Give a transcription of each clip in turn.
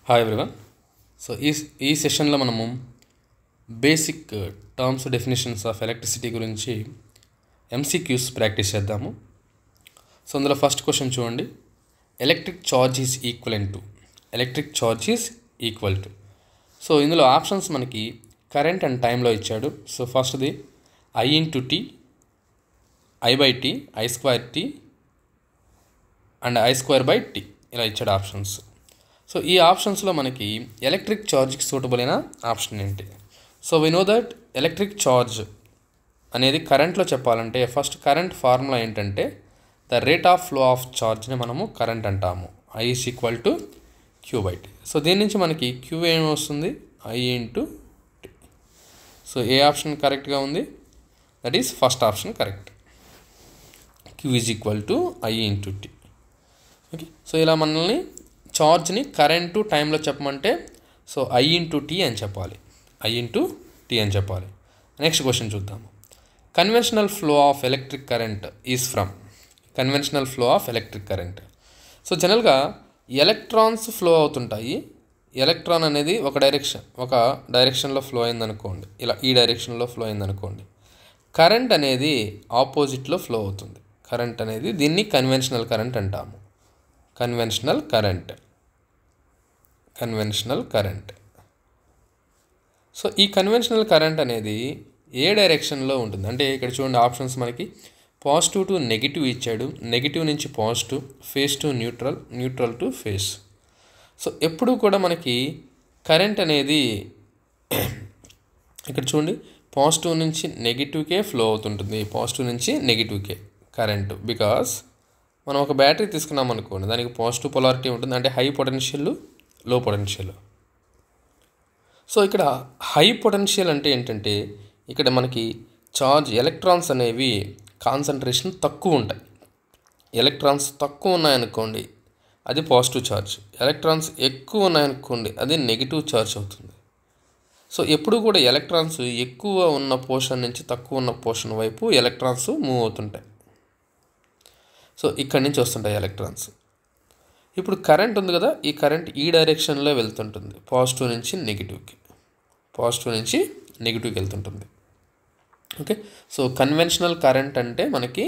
Hi everyone. So ఈ సెషన్లో మనము basic terms definitions of electricity గురించి ఎంసీక్యూస్ ప్రాక్టీస్ చేద్దాము. సో అందులో ఫస్ట్ క్వశ్చన్ చూడండి. Electric charge is equal to. So ఇందులో ఆప్షన్స్ మనకి కరెంట్ అండ్ టైంలో ఇచ్చాడు. సో ఫస్ట్ది I into T, I/T, I² T అండ్ I²/T ఇలా ఇచ్చాడు ఆప్షన్స్. సో ఈ ఆప్షన్స్లో మనకి ఎలక్ట్రిక్ ఛార్జ్కి సూటబుల్ అయిన ఆప్షన్ ఏంటి? So we know that electric charge అనేది కరెంట్లో చెప్పాలంటే ఫస్ట్ కరెంట్ ఫార్ములా ఏంటంటే the rate of flow of ఛార్జ్ని మనము కరెంట్ అంటాము. I is equal to Q/T. So దీని నుంచి మనకి Q ఏమి వస్తుంది? I into T. So A option కరెక్ట్గా ఉంది? That is first option correct. Q is equal to I into T. Okay, so ఇలా మనల్ని ఛార్జ్ని కరెంటు టైంలో చెప్పమంటే సో I ఇంటూ T అని చెప్పాలి. నెక్స్ట్ క్వశ్చన్ చూద్దాము. Conventional flow of electric current is from. So జనరల్గా ఎలక్ట్రాన్స్ ఫ్లో అవుతుంటాయి. Electron అనేది ఒక డైరెక్షన్లో ఫ్లో అయిందనుకోండి, ఇలా ఈ డైరెక్షన్లో ఫ్లో అయిందనుకోండి. కరెంట్ అనేది ఆపోజిట్లో ఫ్లో అవుతుంది. దీన్ని కన్వెన్షనల్ కరెంట్ అంటాము. Conventional current. సో ఈ కన్వెన్షనల్ కరెంట్ అనేది ఏ డైరెక్షన్లో ఉంటుంది అంటే ఇక్కడ చూడండి ఆప్షన్స్ మనకి పాజిటివ్ టు నెగిటివ్ ఇచ్చాడు. నెగిటివ్ నుంచి positive, face to neutral to face. So ఎప్పుడు కూడా మనకి కరెంట్ అనేది ఇక్కడ చూడండి పాజిటివ్ నుంచి నెగిటివ్కే ఫ్లో అవుతుంటుంది. కరెంటు బికాస్ మనం ఒక బ్యాటరీ తీసుకున్నాం అనుకోండి, దానికి పాజిటివ్ పొలారిటీ ఉంటుంది, అంటే హై పొటెన్షియల్, లో పొటెన్షియల్. సో ఇక్కడ హై పొటెన్షియల్ అంటే ఏంటంటే ఇక్కడ మనకి ఛార్జ్ ఎలక్ట్రాన్స్ అనేవి కాన్సన్ట్రేషన్ తక్కువ ఉంటాయి. ఎలక్ట్రాన్స్ తక్కువ ఉన్నాయనుకోండి అది పాజిటివ్ ఛార్జ్, ఎలక్ట్రాన్స్ ఎక్కువ ఉన్నాయనుకోండి అది నెగిటివ్ ఛార్జ్ అవుతుంది. సో ఎప్పుడు కూడా ఎలక్ట్రాన్స్ ఎక్కువ ఉన్న పోర్షన్ నుంచి తక్కువ ఉన్న పోర్షన్ వైపు ఎలక్ట్రాన్స్ మూవ్ అవుతుంటాయి. సో ఇక్కడి నుంచి వస్తుంటాయి ఎలక్ట్రాన్స్. ఇప్పుడు కరెంట్ ఉంది కదా, ఈ కరెంట్ ఈ డైరెక్షన్లో వెళ్తుంటుంది, పాజిటివ్ నుంచి నెగిటివ్కి వెళ్తుంటుంది. ఓకే, సో కన్వెన్షనల్ కరెంట్ అంటే మనకి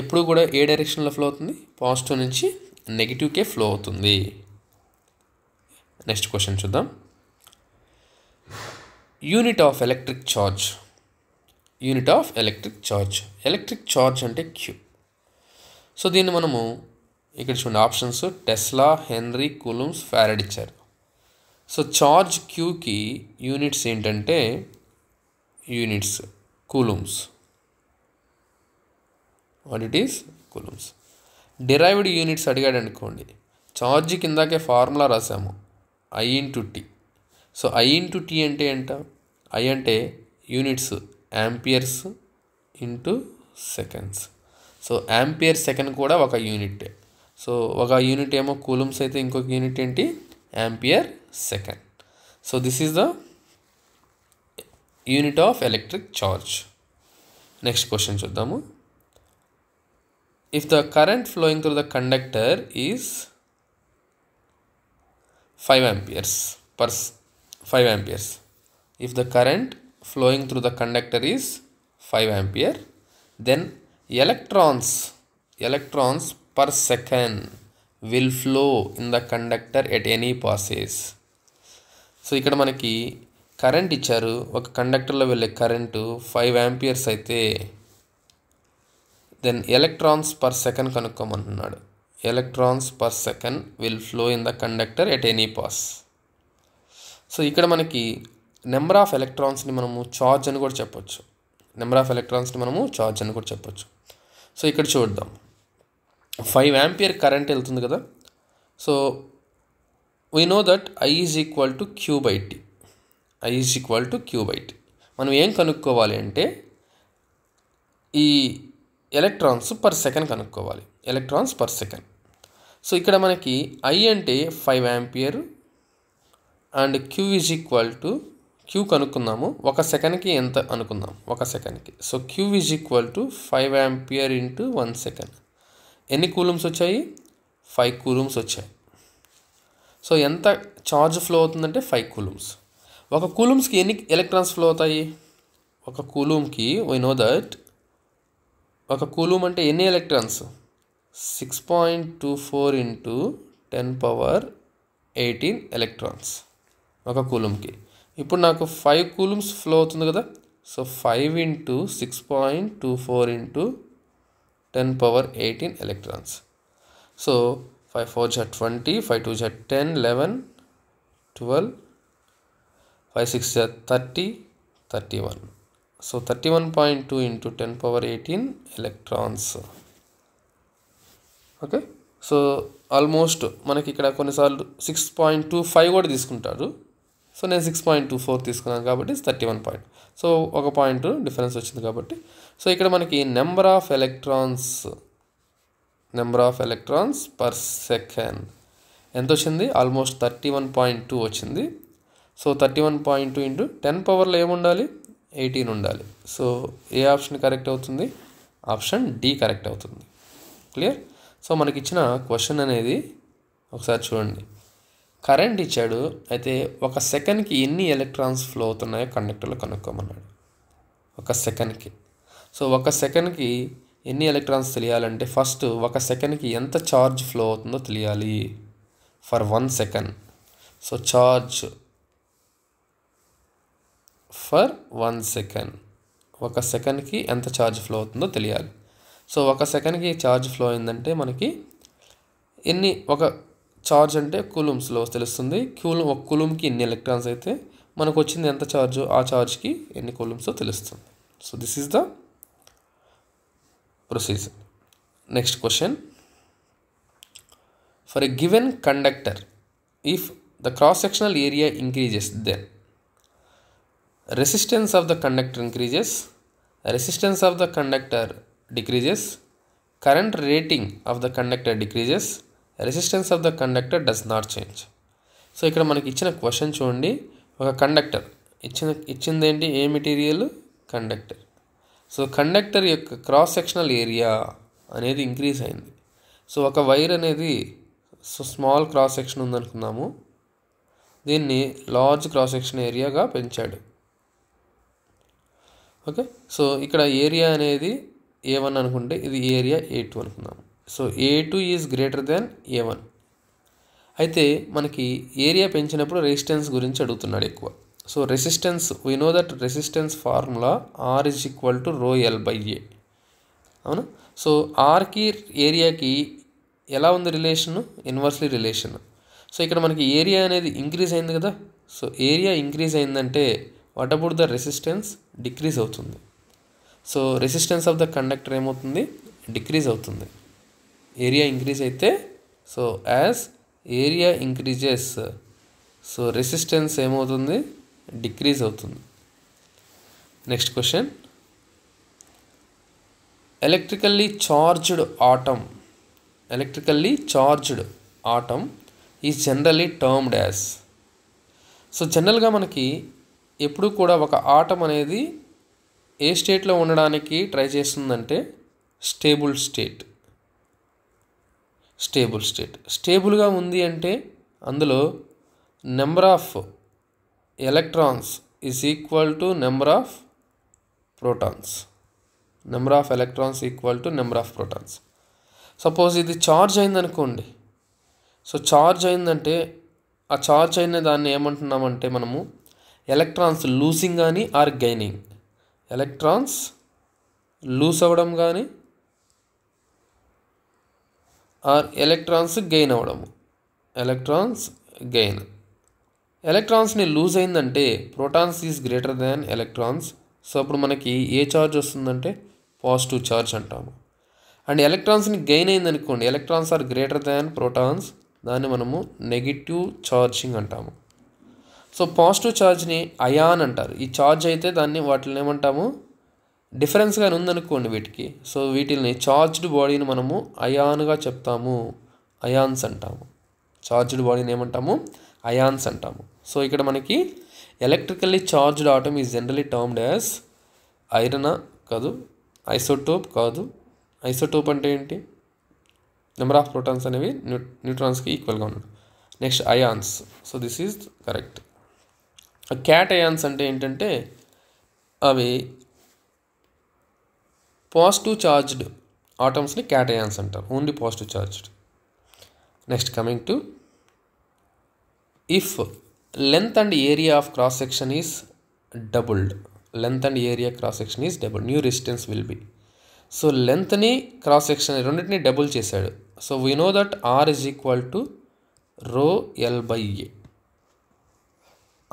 ఎప్పుడు కూడా ఏ డైరెక్షన్లో ఫ్లో అవుతుంది? పాజిటివ్ నుంచి నెగిటివ్కే ఫ్లో అవుతుంది. నెక్స్ట్ క్వశ్చన్ చూద్దాం. యూనిట్ ఆఫ్ ఎలక్ట్రిక్ ఛార్జ్ అంటే Q. సో దీన్ని మనము ఇక్కడ చూడండి options Tesla, Henry, coulombs, farad ఇచ్చారు. సో ఛార్జ్ Qకి యూనిట్స్ ఏంటంటే కూలుమ్స్. కూలుమ్స్. డిరైవ్డ్ యూనిట్స్ అడిగాడు అనుకోండి, ఛార్జ్ కిందాకే ఫార్ములా రాసాము I into T. So I into T అంటే ఏంట? I అంటే units amperes into seconds. So ampere second కూడా ఒక యూనిట్. సో ఒక యూనిట్ ఏమో కూలుమ్స్ అయితే ఇంకొక యూనిట్ ఏంటి? Ampere second. So this is the unit of electric charge. Next question చూద్దాము. If the current flowing through the conductor is 5 amperes. If the current flowing through the conductor is 5 ampere, then electrons per second will flow in the conductor at any passage. So ఇక్కడ మనకి current ఇచ్చారు, ఒక కండక్టర్లో వెళ్ళే current 5 amperes అయితే then electrons per second కనుక్కోమంటున్నాడు. Electrons per second will flow in the conductor at any pass. So ఇక్కడ మనకి నెంబర్ ఆఫ్ ఎలక్ట్రాన్స్ని మనము ఛార్జ్ అని కూడా చెప్పొచ్చు. సో ఇక్కడ చూద్దాం, 5 ampere కరెంట్ వెళ్తుంది కదా. So we know that I is equal to Q/T. మనం ఏం కనుక్కోవాలి అంటే ఈ ఎలక్ట్రాన్స్ పర్ సెకండ్ కనుక్కోవాలి. సో ఇక్కడ మనకి I అంటే 5 ampere and Q is equal to Q కనుక్కుందాము, ఒక సెకండ్కి ఎంత అనుకుందాం, so Q is equal to 5 ampere into 1 second. ఎన్ని కూలమ్స్ వచ్చాయి? 5 కూలమ్స్ వచ్చాయి. సో ఎంత ఛార్జ్ ఫ్లో అవుతుందంటే 5 కూలూమ్స్. ఒక కూలూమ్స్కి ఎన్ని ఎలక్ట్రాన్స్ ఫ్లో అవుతాయి? ఒక కూలూమ్కి వై నో దట్ ఒక కూలూమ్ అంటే ఎన్ని ఎలక్ట్రాన్స్? 6.24 ఇంటూ 10^18 ఎలక్ట్రాన్స్ ఒక కూలూమ్కి. ఇప్పుడు నాకు 5 కూలూమ్స్ ఫ్లో అవుతుంది కదా. So 5 into 6.24 into 10^18 electrons. So 5 4 జా 20, 5 2 జా 10, 11, 12, 5 6 జా 30, 31. So 31.2 into 10^18 electrons. Okay, so almost మనకి ఇక్కడ కొన్నిసార్లు 6.25 కూడా తీసుకుంటారు. సో నేను 6.24 తీసుకున్నాను కాబట్టి 31 పాయింట్. సో ఒక పాయింట్ డిఫరెన్స్ వచ్చింది కాబట్టి. సో ఇక్కడ మనకి number of electrons per second ఎంత వచ్చింది? ఆల్మోస్ట్ 31.2 వచ్చింది. సో 31.2 ఇంటూ 10 పవర్లో ఏముండాలి? 18 ఉండాలి. సో ఏ ఆప్షన్ కరెక్ట్ అవుతుంది? ఆప్షన్ డి కరెక్ట్ అవుతుంది. క్లియర్? సో మనకి ఇచ్చిన క్వశ్చన్ అనేది ఒకసారి చూడండి. కరెంట్ ఇచ్చాడు, అయితే ఒక సెకండ్కి ఎన్ని ఎలక్ట్రాన్స్ ఫ్లో అవుతున్నాయో కండక్టర్లో కనుక్కోమన్నాడు. ఒక సెకండ్కి. సో ఒక సెకండ్కి ఎన్ని ఎలక్ట్రాన్స్ తెలియాలంటే ఫస్ట్ ఒక సెకండ్కి ఎంత ఛార్జ్ ఫ్లో అవుతుందో తెలియాలి. For 1 second. So charge for 1 second, ఒక సెకండ్కి ఎంత ఛార్జ్ ఫ్లో అవుతుందో తెలియాలి. సో ఒక సెకండ్కి ఛార్జ్ ఫ్లో అయిందంటే మనకి ఒక ఛార్జ్ అంటే కూలూమ్స్లో తెలుస్తుంది. ఒక కూలూమ్కి ఎన్ని ఎలక్ట్రాన్స్ అయితే మనకు వచ్చింది ఎంత ఛార్జ్, ఆ ఛార్జ్కి ఎన్ని కూలూమ్సో తెలుస్తుంది. So this is the procedure. Next question. For a given conductor, if the cross sectional area increases, then resistance of the conductor increases, resistance of the conductor decreases, current rating of the conductor decreases, resistance of the conductor does not change. So ఇక్కడ మనకి ఇచ్చిన question చూడండి. ఒక conductor ఇచ్చింది ఏంటి? ఏ material? Conductor. So conductor యొక్క cross sectional area అనేది increase అయింది. సో ఒక వైర్ అనేది స్మాల్ క్రాస్ సెక్షన్ ఉందనుకున్నాము, దీన్ని లార్జ్ క్రాస్ సెక్షన్ ఏరియాగా పెంచాడు. ఓకే, సో ఇక్కడ ఏరియా అనేది A1 అనుకుంటే ఇది ఏరియా A2 అనుకున్నాము. So A2 is greater than A1. అయితే మనకి ఏరియా పెంచినప్పుడు రెసిస్టెన్స్ గురించి అడుగుతున్నాడు ఎక్కువ. So resistance, we know that resistance formula R is equal to ρL/A. అవునా? సో ఆర్కి ఏరియాకి ఎలా ఉంది రిలేషన్? Inversely relation. సో ఇక్కడ మనకి ఏరియా అనేది ఇంక్రీజ్ అయింది కదా. సో ఏరియా ఇంక్రీజ్ అయిందంటే what about the resistance? Decrease అవుతుంది. So resistance of the conductor ఏమవుతుంది? డిక్రీజ్ అవుతుంది. ఏరియా ఇంక్రీజ్ అయితే, so as area increases, so resistance ఏమవుతుంది? డిక్రీజ్ అవుతుంది. Next question. Electrically charged atom is generally termed as. So జనరల్గా మనకి ఎప్పుడు కూడా ఒక ఆటమ్ అనేది ఏ స్టేట్లో ఉండడానికి ట్రై చేస్తుందంటే స్టేబుల్ స్టేట్. స్టేబుల్గా ఉంది అంటే అందులో number of electrons is equal to number of protons. Suppose ఇది ఛార్జ్ అయిందనుకోండి. సో ఛార్జ్ అయిందంటే ఆ ఛార్జ్ అయిన దాన్ని ఏమంటున్నామంటే మనము ఎలక్ట్రాన్స్ లూసింగ్ కానీ ఆర్ గెయినింగ్. ఎలక్ట్రాన్స్ లూస్ అవ్వడం కానీ ఆర్ ఎలక్ట్రాన్స్ గెయిన్ అవ్వడము. ఎలక్ట్రాన్స్ని లూజ్ అయిందంటే protons is greater than electrons. So అప్పుడు మనకి ఏ ఛార్జ్ వస్తుందంటే పాజిటివ్ ఛార్జ్ అంటాము. అండ్ ఎలక్ట్రాన్స్ని గెయిన్ అయిందనుకోండి, electrons are greater than protons, దాన్ని మనము నెగిటివ్ ఛార్జింగ్ అంటాము. సో పాజిటివ్ ఛార్జ్ని అయాన్ అంటారు. ఈ ఛార్జ్ అయితే వాటిని ఏమంటాము? డిఫరెన్స్గా ఉందనుకోండి వీటికి. సో వీటిని ఛార్జ్డ్ బాడీని మనము అయాన్గా చెప్తాము, అయాన్స్ అంటాము. చార్జ్డ్ బాడీని ఏమంటాము? అయాన్స్ అంటాము. సో ఇక్కడ మనకి electrically charged atom is generally termed as ఐరనా కాదు, ఐసోటోప్ కాదు. ఐసోటోప్ అంటే ఏంటి? నెంబర్ ఆఫ్ ప్రోటాన్స్ అనేవి న్యూట్రాన్స్కి ఈక్వల్గా ఉన్నాడు. Next ions. So this is correct. Cation అంటే ఏంటంటే అవి పాజిటివ్ చార్జ్డ్ ఆటమ్స్ని క్యాట్ అయాన్స్ అంటారు, only positive charged. Next coming to if length and area of cross section is doubled, length and area cross section is double, new resistance will be. So లెంత్ని cross section రెండింటిని double చేశాడు. So we know that R is equal to rho L by A,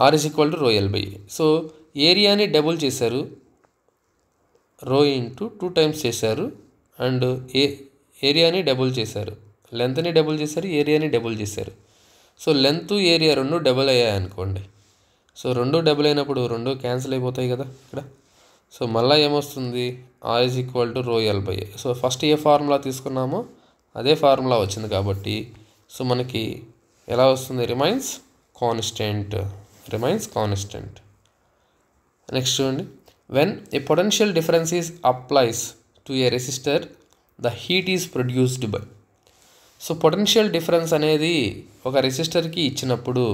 R is equal to rho L by A. So ఏరియాని double చేశారు, rho into 2 times చేశారు, and ఏరియాని double చేశారు, లెంత్ని double చేశారు, ఏరియాని double చేశారు. సో లెంత్ ఏరియా రెండు double అయ్యాయి అనుకోండి. సో రెండు డబుల్ అయినప్పుడు రెండు క్యాన్సిల్ అయిపోతాయి కదా ఇక్కడ. సో మళ్ళీ ఏమొస్తుంది, R is equal to rho L by A. So first ఏ ఫార్ములా తీసుకున్నామో అదే ఫార్ములా వచ్చింది కాబట్టి సో మనకి ఎలా వస్తుంది, remains constant, remains constant. Next చూడండి, when a potential difference is applies to a resistor the heat is produced by. So potential difference అనేది ఒక రెసిస్టర్కి ఇచ్చినప్పుడు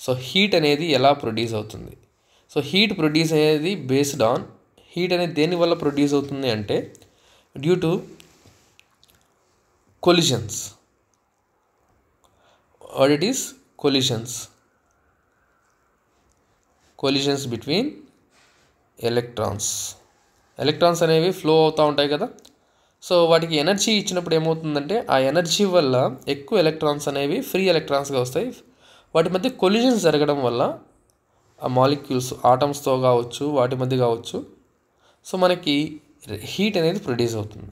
సో హీట్ అనేది ఎలా ప్రొడ్యూస్ అవుతుంది. సో హీట్ ప్రొడ్యూస్ అనేది బేస్డ్ ఆన్, హీట్ అనేది దేనివల్ల ప్రొడ్యూస్ అవుతుంది అంటే due to collisions. What it is, collisions between electrons అనేవి ఫ్లో అవుతూ ఉంటాయి కదా. సో వాటికి ఎనర్జీ ఇచ్చినప్పుడు ఏమవుతుందంటే ఆ ఎనర్జీ వల్ల ఎక్కువ ఎలక్ట్రాన్స్ అనేవి ఫ్రీ ఎలక్ట్రాన్స్గా వస్తాయి. వాటి మధ్య కొలిజన్స్ జరగడం వల్ల ఆ మాలిక్యూల్స్ ఆటమ్స్తో కావచ్చు, వాటి మధ్య కావచ్చు, సో మనకి హీట్ అనేది ప్రొడ్యూస్ అవుతుంది,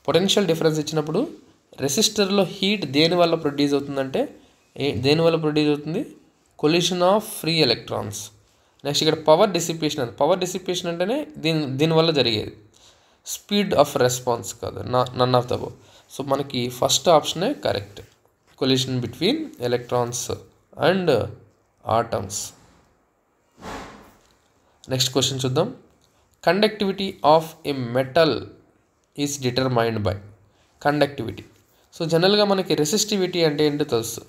పొటెన్షియల్ డిఫరెన్స్ ఇచ్చినప్పుడు రెసిస్టర్లో హీట్ దేనివల్ల ప్రొడ్యూస్ అవుతుందంటే దేనివల్ల ప్రొడ్యూస్ అవుతుంది, collision of free electrons. Next ఇక్కడ పవర్ డిసిపేషన్ అంటేనే దీనివల్ల జరిగేది, స్పీడ్ ఆఫ్ రెస్పాన్స్ కాదు, none of the above. So మనకి ఫస్ట్ ఆప్షనే correct, collision between electrons and atoms. Next question చూద్దాం. Conductivity of a metal is determined by. Conductivity, so జనరల్గా మనకి రెసిస్టివిటీ అంటే ఏంటో తెలుసు.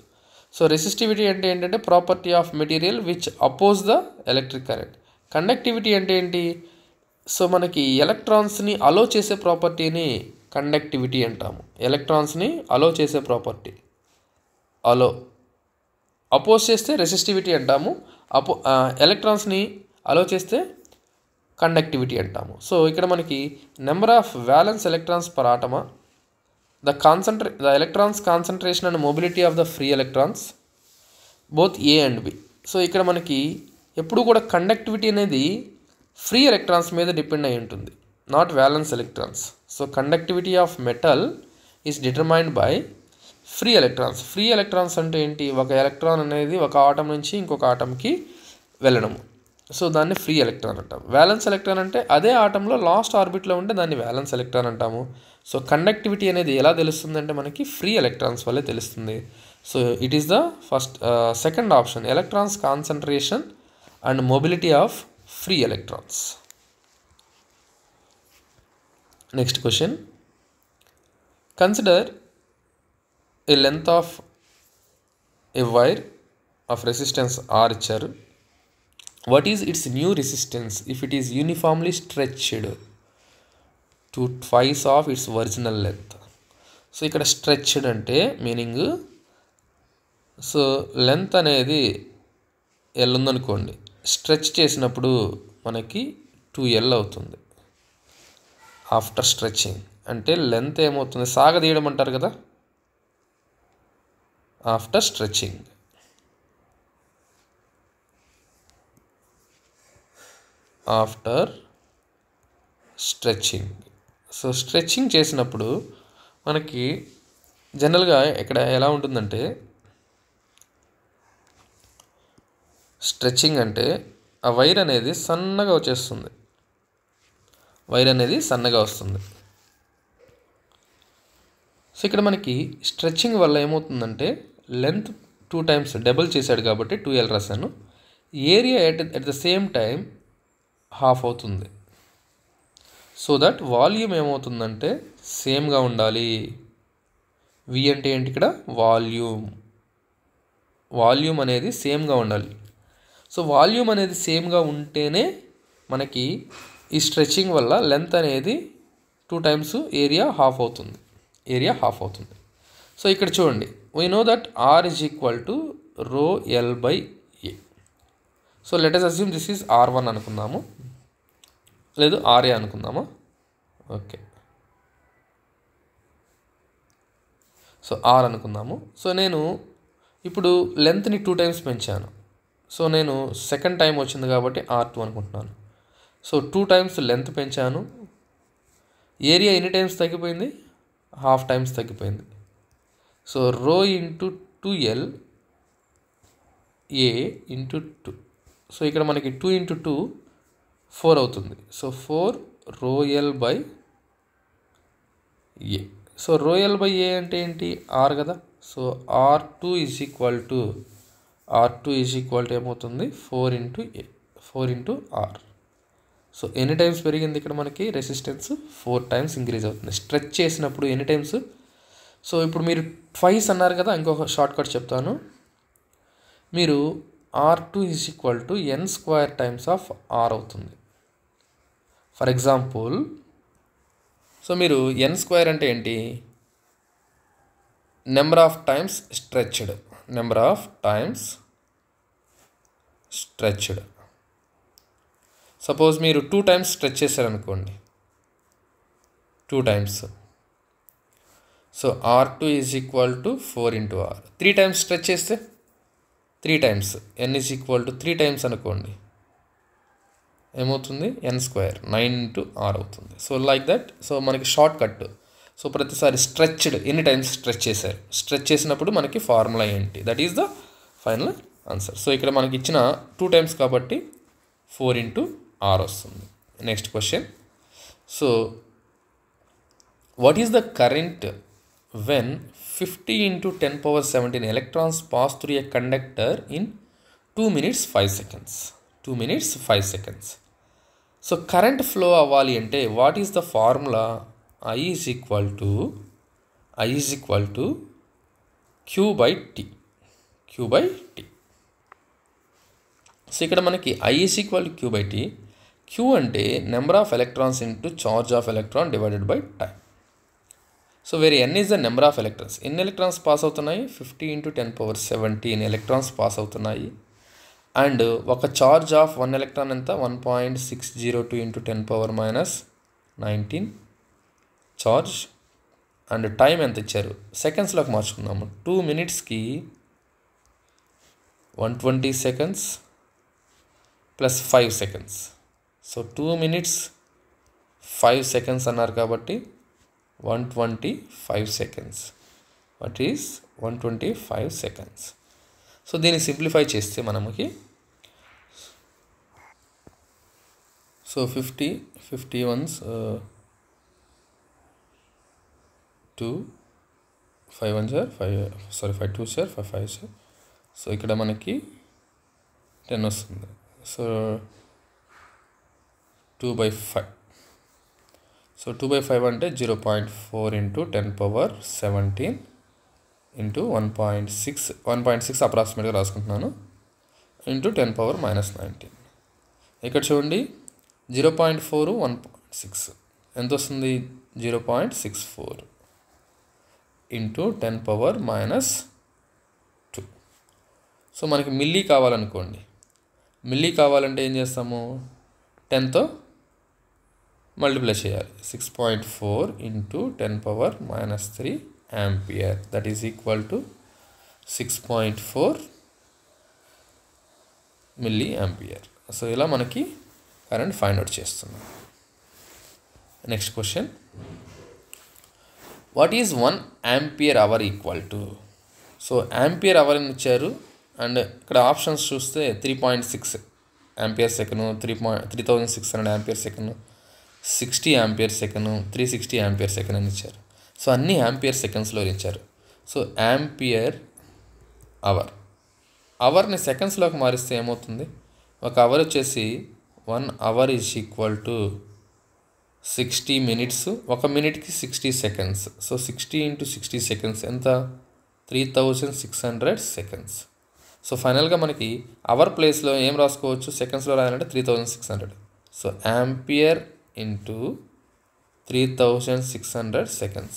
సో రెసిస్టివిటీ అంటే ఏంటంటే property of material which oppose the electric current. Conductivity అంటే ఏంటి, సో మనకి ఎలక్ట్రాన్స్ని అలో చేసే ప్రాపర్టీని కండక్టివిటీ అంటాము. ఎలక్ట్రాన్స్ని అలో చేసే ప్రాపర్టీ, అపోజ్ చేస్తే రెసిస్టివిటీ అంటాము, ఎలక్ట్రాన్స్ని అలో చేస్తే కండక్టివిటీ అంటాము. సో ఇక్కడ మనకి number of valence electrons per ఆటమా, the electrons concentration and mobility of the free electrons both A and B. So ఇక్కడ మనకి ఎప్పుడు కూడా కండక్టివిటీ అనేది ఫ్రీ ఎలక్ట్రాన్స్ మీద డిపెండ్ అయి ఉంటుంది, not violence electrons. So conductivity of metal is determined by free electrons అంటే ఏంటి, ఒక ఎలక్ట్రాన్ అనేది ఒక ఆటం నుంచి ఇంకొక ఆటంకి వెళ్ళడము, సో దాన్ని ఫ్రీ ఎలక్ట్రాన్ అంటాం. వ్యాలెన్స్ ఎలక్ట్రాన్ అంటే అదే ఆటంలో లాస్ట్ ఆర్బిట్లో ఉంటే దాన్ని వ్యాలెన్స్ ఎలక్ట్రాన్ అంటాము. సో కండక్టివిటీ అనేది ఎలా తెలుస్తుంది అంటే మనకి ఫ్రీ ఎలక్ట్రాన్స్ వల్లే తెలుస్తుంది. So it is the second option, electrons concentration and mobility of free electrons. Next question. Consider a length of a wire of resistance R icharu. What is its new resistance if it is uniformly stretched to twice of its original length? So ikkada stretched ante meaning, so length అనేది L ఉందనుకోండి, stretch చేసినప్పుడు మనకి 2L అవుతుంది. After stretching అంటే length ఏమవుతుంది, సాగదీయడం అంటారు కదా. After stretching so stretching చేసినప్పుడు మనకి జనరల్గా ఇక్కడ ఎలా ఉంటుందంటే, స్ట్రెచ్చింగ్ అంటే ఆ వైర్ అనేది సన్నగా వస్తుంది. సో ఇక్కడ మనకి స్ట్రెచ్చింగ్ వల్ల ఏమవుతుందంటే లెంత్ 2 టైమ్స్ డబుల్ చేశాడు కాబట్టి 2L రాశాను, area at the same time half అవుతుంది. సో దట్ వాల్యూమ్ ఏమవుతుందంటే సేమ్గా ఉండాలి. వి అంటే ఏంటి ఇక్కడ వాల్యూమ్ అనేది సేమ్గా ఉండాలి. సో వాల్యూమ్ అనేది సేమ్గా ఉంటేనే మనకి ఈ స్ట్రెచ్చింగ్ వల్ల లెంత్ అనేది 2 times ఏరియా హాఫ్ అవుతుంది. సో ఇక్కడ చూడండి, we know that R is equal to rho L by A. So let us assume this is R1 అనుకుందాము, లేదు RA అనుకుందామా. ఓకే, సో R అనుకుందాము. సో నేను ఇప్పుడు లెంత్ని 2 times పెంచాను. సో నేను సెకండ్ టైం వచ్చింది కాబట్టి R2 అనుకుంటున్నాను. సో 2 times లెంత్ పెంచాను, ఏరియా ఎన్ని టైమ్స్ తగ్గిపోయింది, హాఫ్ టైమ్స్ తగ్గిపోయింది. So rho into 2L A into 2. So ఇక్కడ మనకి 2 into 2 4 అవుతుంది. So 4 rho L by A. So rho L by A అంటే ఏంటి, ఆర్ కదా. So R2 is equal to ఏమవుతుంది, 4 into A, 4 into R. So ఎన్ని times పెరిగింది ఇక్కడ మనకి రెసిస్టెన్స్, 4 times ఇంక్రీజ్ అవుతుంది స్ట్రెచ్ చేసినప్పుడు. ఎన్ని టైమ్స్, సో ఇప్పుడు మీరు ట్వైస్ అన్నారు కదా, ఇంకొక షార్ట్ కట్ చెప్తాను. మీరు R2 is equal to n² times of R అవుతుంది. ఫర్ ఎగ్జాంపుల్, సో మీరు n² అంటే ఏంటి, number of times stretched. Suppose మీరు 2 times స్ట్రెచ్ చేశారనుకోండి, 2 times. So R2 is equal to 4 into R. 3 times stretch చేస్తే 3 times, n is equal to 3 times అనుకోండి, ఏమవుతుంది, n², 9 into R అవుతుంది. So like that. సో మనకి short cut. So ప్రతిసారి stretched ఎన్ని times stretch చేశారు, stretch చేసినప్పుడు మనకి ఫార్ములా ఏంటి, that is the final answer. So ఇక్కడ మనకి ఇచ్చిన 2 times కాబట్టి 4 into R వస్తుంది. Next question. So what is the current when 50 into 10⁻17 electrons pass through a conductor in 2 minutes 5 seconds? 2 minutes 5 seconds. So current flow అవ్వాలి అంటే what is the formula, I is equal to Q by T. So ఇక్కడ మనకి I is equal to Q by T. Q అంటే number of electrons into charge of electron divided by time. So వేరే n is the number of electrons. ఎన్ని electrons pass అవుతున్నాయి, 50 into 10⁻17 electrons pass అవుతున్నాయి. And ఒక charge of 1 electron ఎంత, 1.602 into 10⁻−19 charge. And time ఎంత ఇచ్చారు, సెకండ్స్లోకి మార్చుకుందాము. 2 minutesకి 120 seconds plus 5 seconds. So 2 minutes 5 seconds అన్నారు కాబట్టి 125 seconds. What is 125 seconds. So దీన్ని సింప్లిఫై చేస్తే మనకి so 50 51s 2 5 1s 5 5 2s 5 5s. So ఇక్కడ మనకి 10 వస్తుంది. సో 2/5. సో 2/5 అంటే 0.4 into 10⁻17 into 1.6 అప్రాక్సిమేట్గా రాసుకుంటున్నాను ఇంటూ 10⁻−19. ఇక్కడ చూడండి 0.4 1.6 ఎంత వస్తుంది, 0.64 ఇంటూ 10⁻−2. సో మనకి మిల్లీ కావాలనుకోండి, మిల్లీ కావాలంటే ఏం చేస్తాము, 10తో మల్టిప్లై చేయాలి. 6.4 into 10⁻−3 ampere, that is equal to 6.4 milli ampere. So ఇలా మనకి కరెంట్ ఫైండ్ అవుట్ చేస్తున్నాం. Next question, what is 1 ampere hour equal to. So ampere hour అని ఇచ్చారు. అండ్ ఇక్కడ ఆప్షన్స్ చూస్తే 3.6 ampere second, 3600 ampere second, 60 ampere second, 360 ampere second అని ఇచ్చారు. So అన్ని ఆంపియర్ సెకండ్స్లో ఇచ్చారు. సో ఆంపియర్ అవర్ని సెకండ్స్లోకి మారిస్తే ఏమవుతుంది, ఒక అవర్ వచ్చేసి 1 hour is equal to 60 minutes, 1 minuteకి 60 seconds. So 60 into 60 seconds ఎంత? 3600 seconds. సో ఫైనల్గా మనకి అవర్ ప్లేస్లో ఏం రాసుకోవచ్చు? సెకండ్స్లో రాయాలంటే 3600. So ampere into 3600 seconds.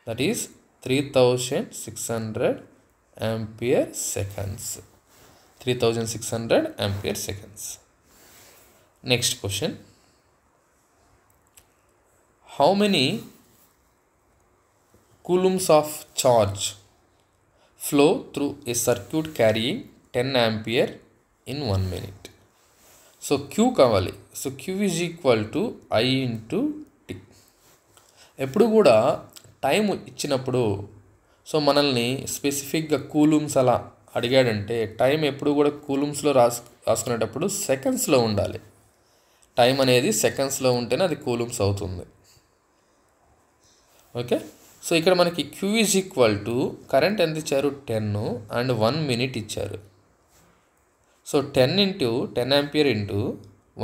That is 3600 ampere seconds. 3600 ampere seconds. Next question. How many coulombs of charge flow through a circuit carrying 10 ampere in 1 minute? So Q కావాలి. So Q is equal to I into T. ఎప్పుడు కూడా time ఇచ్చినప్పుడు so మనల్ని స్పెసిఫిక్గా coulombs అలా అడిగాడంటే time ఎప్పుడు కూడా కూలూమ్స్లో రాసుకునేటప్పుడు సెకండ్స్లో ఉండాలి. టైం అనేది సెకండ్స్లో ఉంటేనే అది కూలూమ్స్ అవుతుంది. ఓకే, సో ఇక్కడ మనకి Q is equal to current ఎంత ఇచ్చారు? 10 అండ్ 1 minute ఇచ్చారు. సో 10 into 10 ampere into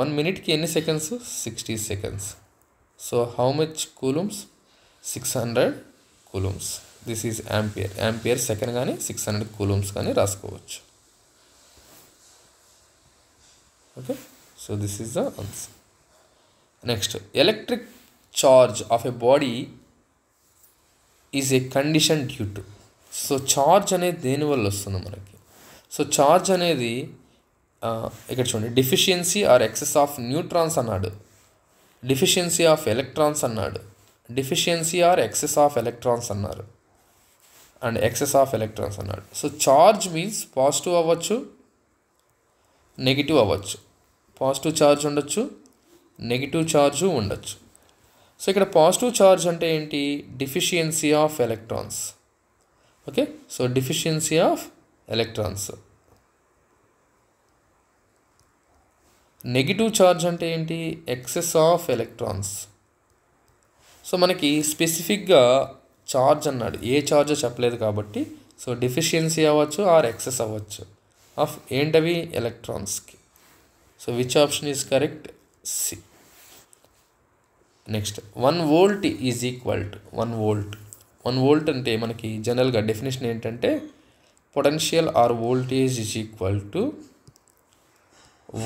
1 minuteకి ఎన్ని seconds? 60 seconds. So how much coulombs? 600 coulombs. This is ampere. Ampere second కానీ 600 coulombs కానీ రాసుకోవచ్చు. Okay, so this is the answer. Next, electric charge of a body is a condition due to. So charge అనేది దేనివల్ల వస్తుంది మనకి? So charge అనేది ఇక్కడ చూడండి, deficiency or excess of neutrons అన్నాడు, డిఫిషియన్సీ ఆఫ్ ఎలక్ట్రాన్స్ అన్నాడు, deficiency or excess of electrons అన్నారు, అండ్ ఎక్సెస్ ఆఫ్ ఎలక్ట్రాన్స్ అన్నాడు. సో చార్జ్ మీన్స్ పాజిటివ్ అవ్వచ్చు, నెగిటివ్ అవ్వచ్చు. పాజిటివ్ ఛార్జ్ ఉండొచ్చు, నెగిటివ్ ఛార్జు ఉండొచ్చు. సో ఇక్కడ పాజిటివ్ ఛార్జ్ అంటే ఏంటి? Deficiency of electrons. Okay, so deficiency of electrons. Negative charge అంటే ఏంటి? Excess of electrons. సో మనకి స్పెసిఫిక్గా ఛార్జ్ అన్నాడు, ఏ ఛార్జో చెప్పలేదు కాబట్టి సో డిఫిషియన్సీ అవ్వచ్చు ఆర్ ఎక్సెస్ అవ్వచ్చు ఆఫ్ ఏంటవి? ఎలక్ట్రాన్స్కి. So which option is correct? C. Next, 1 volt is equal to 1 volt. 1 volt అంటే మనకి జనరల్గా డెఫినేషన్ ఏంటంటే potential or voltage is equal to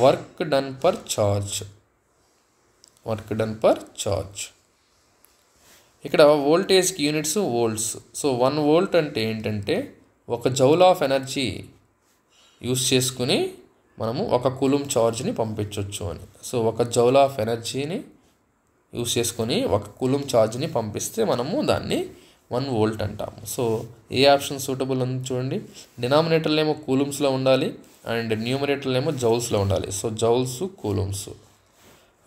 work done per charge. Work done per charge. ఇక్కడ వోల్టేజ్కి units volts. So 1 volt అంటే ఏంటంటే 1 joule of energy use చేసుకుని మనము 1 coulomb ఛార్జ్ని పంపించవచ్చు అని. సో 1 joule ఆఫ్ ఎనర్జీని యూస్ చేసుకొని 1 coulomb ఛార్జ్ని పంపిస్తే మనము దాన్ని 1 volt అంటాము. సో ఏ ఆప్షన్ సూటబుల్ ఉంది చూడండి. డినామినేటర్లో ఏమో కూలూమ్స్లో ఉండాలి అండ్ న్యూమరేటర్లో ఏమో జౌల్స్లో ఉండాలి. So joules, coulombs.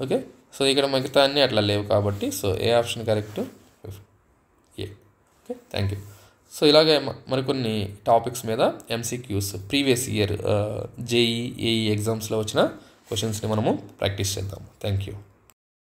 Okay, so ఇక్కడ మిగతా అన్నీ అట్లా లేవు కాబట్టి so A option correct? A. Okay, thank you. So ఇలాగే మరికొన్ని టాపిక్స్ మీద MCQs previous year JEE, AE ఎగ్జామ్స్లో వచ్చిన క్వశ్చన్స్ని మనము ప్రాక్టీస్ చేద్దాము. Thank you.